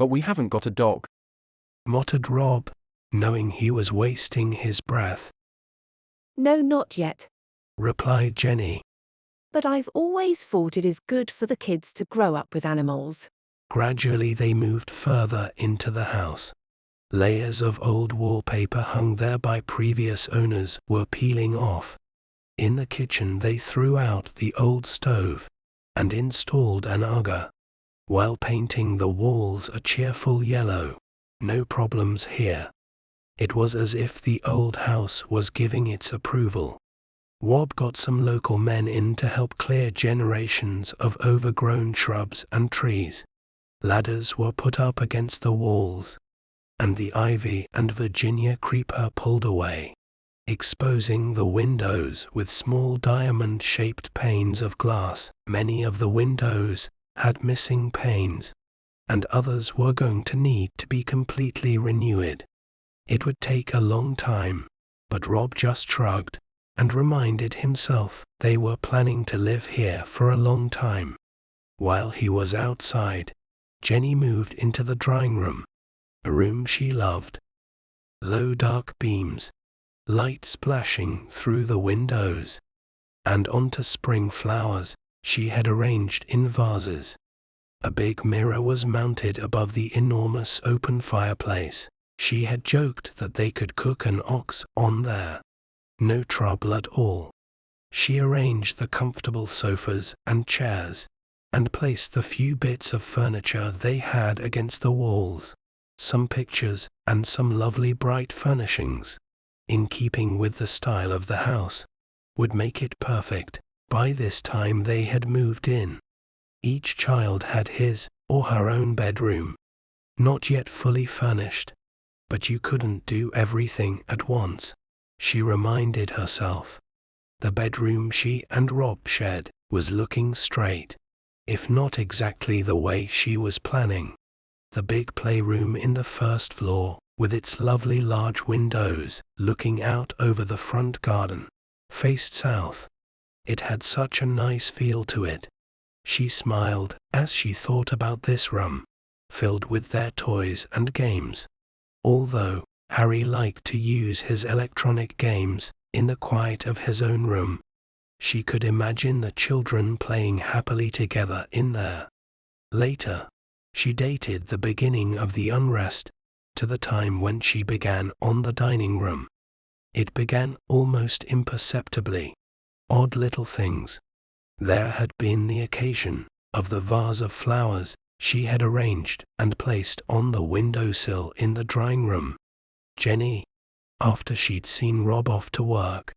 But we haven't got a dog, muttered Rob, knowing he was wasting his breath. No, not yet. Replied Jenny. But I've always thought it is good for the kids to grow up with animals. Gradually they moved further into the house. Layers of old wallpaper hung there by previous owners were peeling off. In the kitchen they threw out the old stove and installed an auger, while painting the walls a cheerful yellow. No problems here. It was as if the old house was giving its approval. Rob got some local men in to help clear generations of overgrown shrubs and trees. Ladders were put up against the walls, and the ivy and Virginia creeper pulled away, exposing the windows with small diamond-shaped panes of glass. Many of the windows had missing panes, and others were going to need to be completely renewed. It would take a long time, but Rob just shrugged and reminded himself they were planning to live here for a long time. While he was outside, Jenny moved into the drawing room, a room she loved. Low dark beams, light splashing through the windows, and onto spring flowers she had arranged in vases. A big mirror was mounted above the enormous open fireplace. She had joked that they could cook an ox on there. No trouble at all. She arranged the comfortable sofas and chairs, and placed the few bits of furniture they had against the walls. Some pictures and some lovely bright furnishings, in keeping with the style of the house, would make it perfect. By this time they had moved in. Each child had his or her own bedroom, not yet fully furnished, but you couldn't do everything at once, she reminded herself. The bedroom she and Rob shared was looking straight, if not exactly the way she was planning. The big playroom in the first floor, with its lovely large windows looking out over the front garden, faced south. It had such a nice feel to it. She smiled as she thought about this room, filled with their toys and games. Although Harry liked to use his electronic games in the quiet of his own room, she could imagine the children playing happily together in there. Later, she dated the beginning of the unrest to the time when she began on the dining room. It began almost imperceptibly. Odd little things. There had been the occasion of the vase of flowers she had arranged and placed on the windowsill in the drawing room. Jenny, after she'd seen Rob off to work,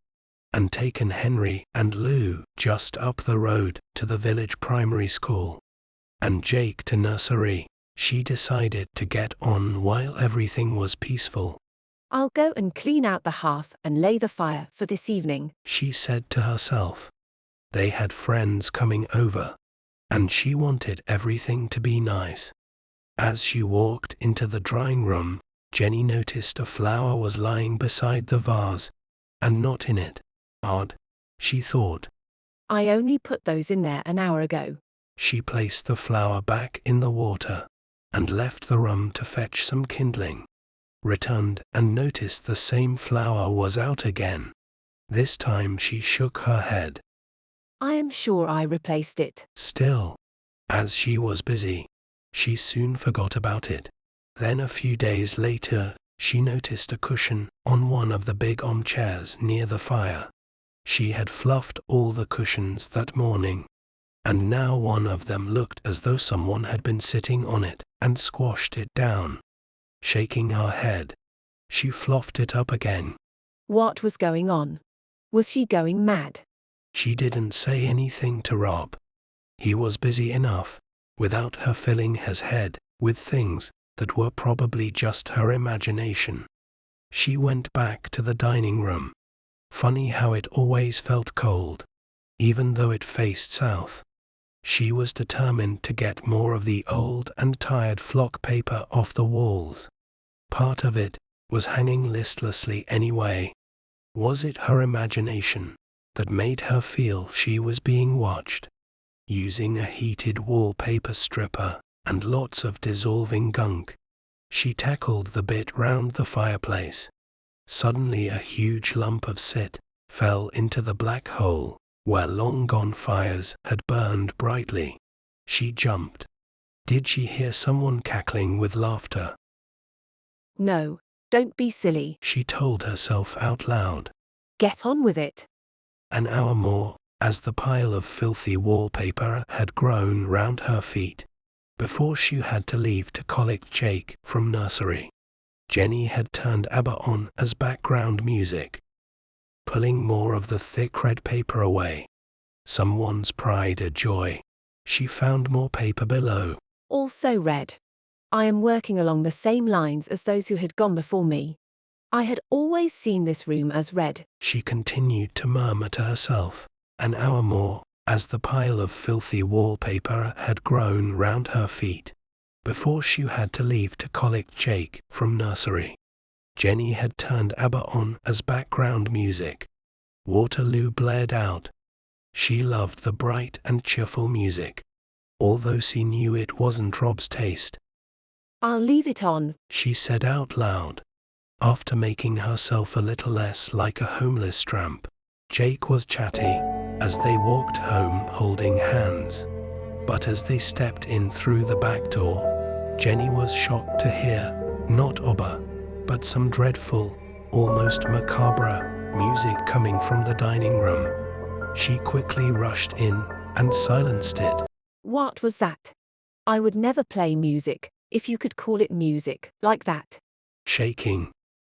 and taken Henry and Lou just up the road to the village primary school, and Jake to nursery, she decided to get on while everything was peaceful. I'll go and clean out the hearth and lay the fire for this evening, she said to herself. They had friends coming over, and she wanted everything to be nice. As she walked into the drawing room, Jenny noticed a flower was lying beside the vase, and not in it. Odd, she thought. I only put those in there an hour ago. She placed the flower back in the water, and left the room to fetch some kindling. Returned and noticed the same flower was out again. This time she shook her head. I am sure I replaced it. Still, as she was busy, she soon forgot about it. Then a few days later, she noticed a cushion on one of the big armchairs near the fire. She had fluffed all the cushions that morning, and now one of them looked as though someone had been sitting on it and squashed it down. Shaking her head, she fluffed it up again. What was going on? Was she going mad? She didn't say anything to Rob. He was busy enough, without her filling his head with things that were probably just her imagination. She went back to the dining room. Funny how it always felt cold, even though it faced south. She was determined to get more of the old and tired flock paper off the walls. Part of it was hanging listlessly anyway. Was it her imagination that made her feel she was being watched? Using a heated wallpaper stripper, and lots of dissolving gunk. She tackled the bit round the fireplace. Suddenly a huge lump of soot fell into the black hole, where long-gone fires had burned brightly. She jumped. Did she hear someone cackling with laughter? No, don't be silly. She told herself out loud. Get on with it. An hour more, as the pile of filthy wallpaper had grown round her feet, before she had to leave to collect Jake from nursery. Jenny had turned ABBA on as background music, pulling more of the thick red paper away. Someone's pride a joy. She found more paper below. Also red. I am working along the same lines as those who had gone before me. I had always seen this room as red. She continued to murmur to herself. An hour more, as the pile of filthy wallpaper had grown round her feet, before she had to leave to collect Jake from nursery. Jenny had turned ABBA on as background music. Waterloo blared out. She loved the bright and cheerful music, although she knew it wasn't Rob's taste. I'll leave it on, She said out loud. After making herself a little less like a homeless tramp, Jake was chatty as they walked home holding hands. But as they stepped in through the back door, Jenny was shocked to hear, not ABBA, but some dreadful, almost macabre music coming from the dining room. She quickly rushed in and silenced it. What was that? I would never play music, if you could call it music, like that. Shaking,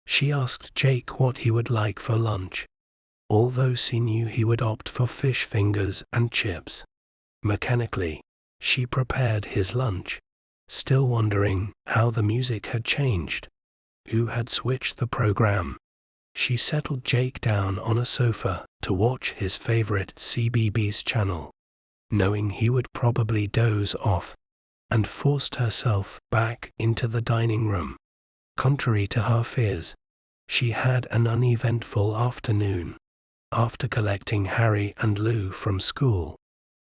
she asked Jake what he would like for lunch, although she knew he would opt for fish fingers and chips. Mechanically, she prepared his lunch, still wondering how the music had changed. Who had switched the program? She settled Jake down on a sofa to watch his favorite CBeebies channel, knowing he would probably doze off, and forced herself back into the dining room. Contrary to her fears, she had an uneventful afternoon. After collecting Harry and Lou from school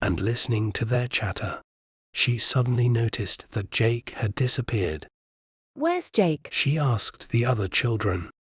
and listening to their chatter, she suddenly noticed that Jake had disappeared. Where's Jake? She asked the other children.